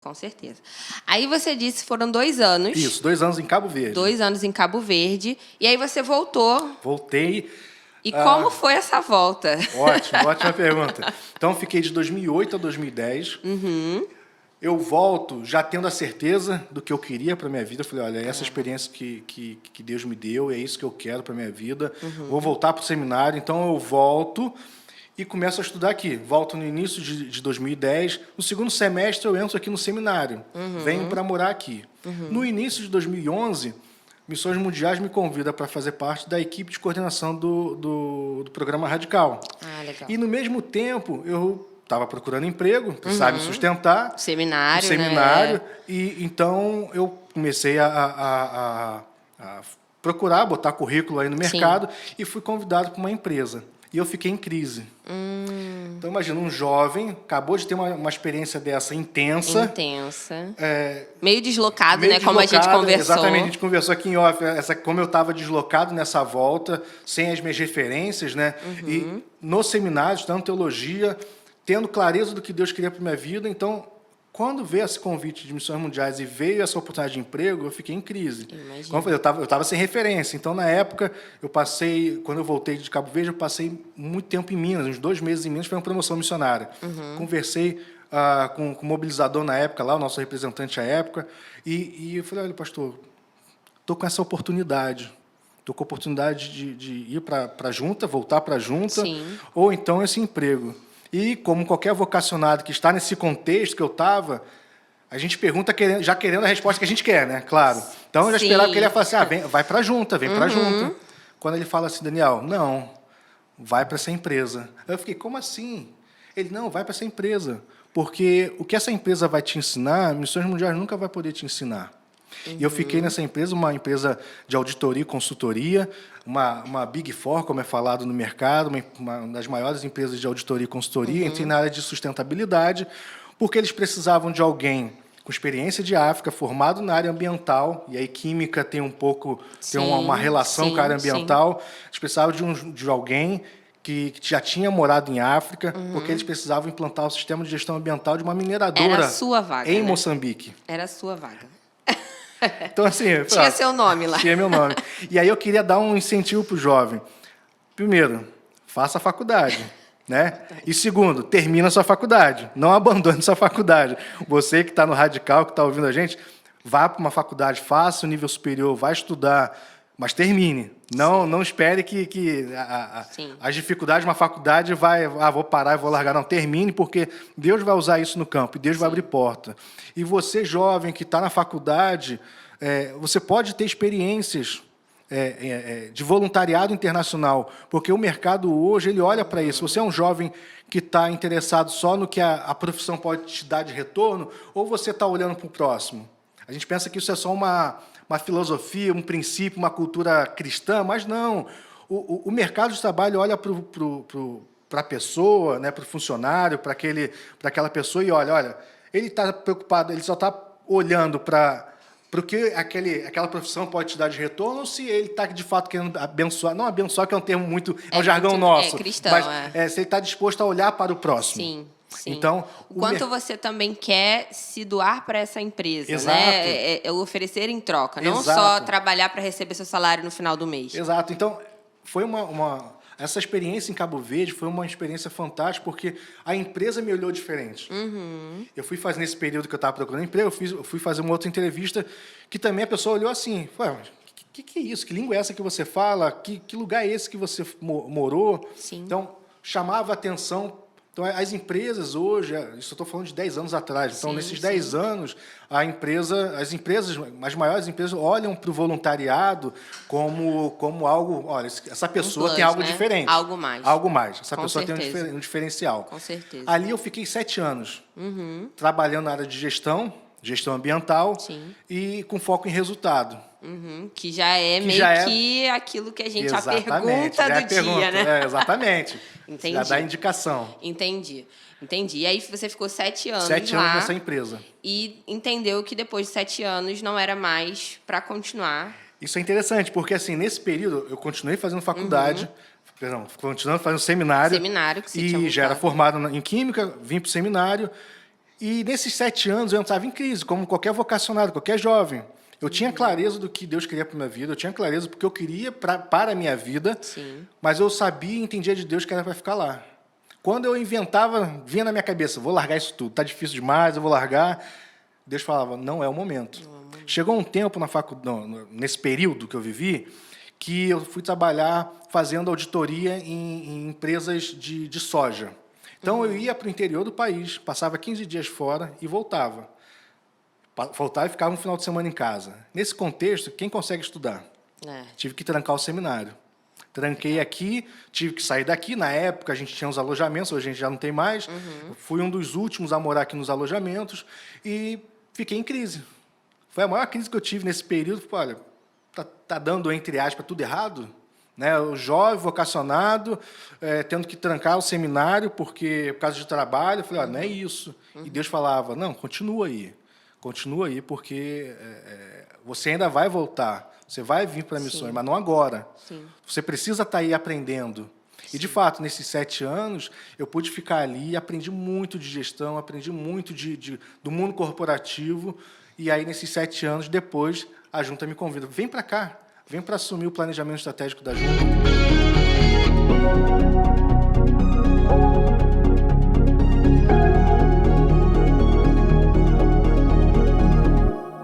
Com certeza. Aí você disse que foram 2 anos. Isso, 2 anos em Cabo Verde. 2 anos em Cabo Verde. E aí você voltou. Voltei. E como foi essa volta? Ótimo, ótima pergunta. Então, fiquei de 2008 a 2010. Eu volto já tendo a certeza do que eu queria para minha vida. Eu falei, olha, essa experiência que Deus me deu, é isso que eu quero para minha vida. Vou voltar para o seminário. Então, eu volto e começo a estudar aqui. Volto no início de 2010. No segundo semestre, eu entro aqui no seminário. Venho para morar aqui. No início de 2011... Missões Mundiais me convida para fazer parte da equipe de coordenação do programa Radical. Ah, legal. E, no mesmo tempo, eu estava procurando emprego, precisava me sustentar. Seminário, né? E, então, eu comecei a procurar, botar currículo aí no mercado. E fui convidado para uma empresa. E eu fiquei em crise. Então, imagina, um jovem acabou de ter uma experiência dessa intensa. Meio deslocado, né? Como a gente conversou. Exatamente, a gente conversou aqui em off, como eu estava deslocado nessa volta, sem as minhas referências, né? E no seminário, estudando teologia, tendo clareza do que Deus queria para minha vida. Então, quando veio esse convite de Missões Mundiais e veio essa oportunidade de emprego, eu fiquei em crise. Como eu falei, eu estava sem referência. Então, na época, quando eu voltei de Cabo Verde, eu passei muito tempo em Minas, uns 2 meses em Minas, foi uma promoção missionária. Conversei com o mobilizador na época, lá, o nosso representante à época, e eu falei, olha, pastor, estou com essa oportunidade. Estou com a oportunidade de ir para a junta, voltar para a junta, ou então esse emprego. E, como qualquer vocacionado que está nesse contexto que eu estava, a gente pergunta já querendo a resposta que a gente quer, né? Claro. Então, eu já esperava que ele ia falar assim, vai para a junta, vem para a junta. Quando ele fala assim, Daniel, não, vai para essa empresa. Eu fiquei, como assim? Ele, não, vai para essa empresa. Porque o que essa empresa vai te ensinar, Missões Mundiais nunca vai poder te ensinar. E eu fiquei nessa empresa, uma empresa de auditoria e consultoria, uma Big Four, como é falado no mercado, uma das maiores empresas de auditoria e consultoria. Entrei na área de sustentabilidade, porque eles precisavam de alguém com experiência de África, formado na área ambiental, e aí química tem uma relação com a área ambiental. Eles precisavam de alguém que já tinha morado em África, porque eles precisavam implantar o sistema de gestão ambiental de uma mineradora Era a sua vaga, em Moçambique. Era a sua vaga. Então, assim, tinha seu nome lá. Tinha meu nome. E aí eu queria dar um incentivo para o jovem. Primeiro, faça a faculdade. Né? E segundo, termina a sua faculdade. Não abandone sua faculdade. Você que está no Radical, que está ouvindo a gente, vá para uma faculdade, faça o nível superior, vá estudar, mas termine. Não espere que as dificuldades de uma faculdade vou parar e vou largar. Não, termine, porque Deus vai usar isso no campo, e Deus vai abrir porta. E você, jovem, que está na faculdade, você pode ter experiências de voluntariado internacional, porque o mercado hoje ele olha para isso. Você é um jovem que está interessado só no que a profissão pode te dar de retorno, ou você está olhando para o próximo? A gente pensa que isso é só uma filosofia, um princípio, uma cultura cristã, mas não. O mercado de trabalho olha para a pessoa, né, para o funcionário, para aquela pessoa e olha, ele está preocupado, ele só está olhando para o que aquela profissão pode te dar de retorno, ou se ele está, de fato, querendo abençoar. Não abençoar, que é um termo muito... É um jargão nosso. Cristão, mas se ele está disposto a olhar para o próximo. Sim. Então, o quanto você também quer se doar para essa empresa, Exato. Né? É oferecer em troca, não Exato. só trabalhar para receber seu salário no final do mês. Exato. Então, foi essa experiência em Cabo Verde foi uma experiência fantástica, porque a empresa me olhou diferente. Eu fui fazer, nesse período que eu estava procurando emprego, eu fui fazer uma outra entrevista, que também a pessoa olhou assim, que é isso? Que língua é essa que você fala? Que lugar é esse que você morou? Sim. Então, chamava a atenção. Então, as empresas hoje, isso eu estou falando de 10 anos atrás, então, nesses 10 anos, as maiores empresas olham para o voluntariado como algo, olha, essa pessoa tem algo diferente. Algo mais. Algo mais. Essa Com pessoa certeza. tem um diferencial. Com certeza. Ali eu fiquei 7 anos, trabalhando na área de gestão ambiental, e com foco em resultado. Que já é que aquilo que a gente a pergunta do dia, né? Exatamente. Entendi. Já dá indicação. Entendi. E aí você ficou 7 anos 7 lá, anos nessa empresa. E entendeu que depois de 7 anos não era mais para continuar. Isso é interessante, porque assim, nesse período eu continuei fazendo faculdade, continuando fazendo seminário. Seminário que você tinha E já era formado em Química, vim para o seminário. E nesses 7 anos eu estava em crise, como qualquer vocacionado, qualquer jovem. Eu tinha clareza do que Deus queria para a minha vida, eu tinha clareza do que eu queria para a minha vida, Sim. mas eu sabia e entendia de Deus que era para ficar lá. Quando eu inventava, vinha na minha cabeça, vou largar isso tudo, está difícil demais, eu vou largar. Deus falava, não é o momento. Chegou um tempo nesse período que eu vivi, que eu fui trabalhar fazendo auditoria em empresas de soja. Então, eu ia para o interior do país, passava 15 dias fora e voltava. Voltava e ficava um final de semana em casa. Nesse contexto, quem consegue estudar? Tive que trancar o seminário. Tranquei aqui, tive que sair daqui. Na época, a gente tinha os alojamentos, hoje a gente já não tem mais. Fui um dos últimos a morar aqui nos alojamentos e fiquei em crise. Foi a maior crise que eu tive nesse período. Olha, tá dando, entre aspas, tudo errado? Né? O jovem, vocacionado, tendo que trancar o seminário por causa de trabalho. Eu falei, não é isso. E Deus falava, não, continua aí, porque você ainda vai voltar, você vai vir para missões, mas não agora. Sim. Você precisa estar aí aprendendo. Sim. E, de fato, nesses 7 anos, eu pude ficar ali, aprendi muito de gestão, aprendi muito do mundo corporativo, e aí, nesses 7 anos, depois, a Junta me convida, vem para cá, vem para assumir o planejamento estratégico da Junta.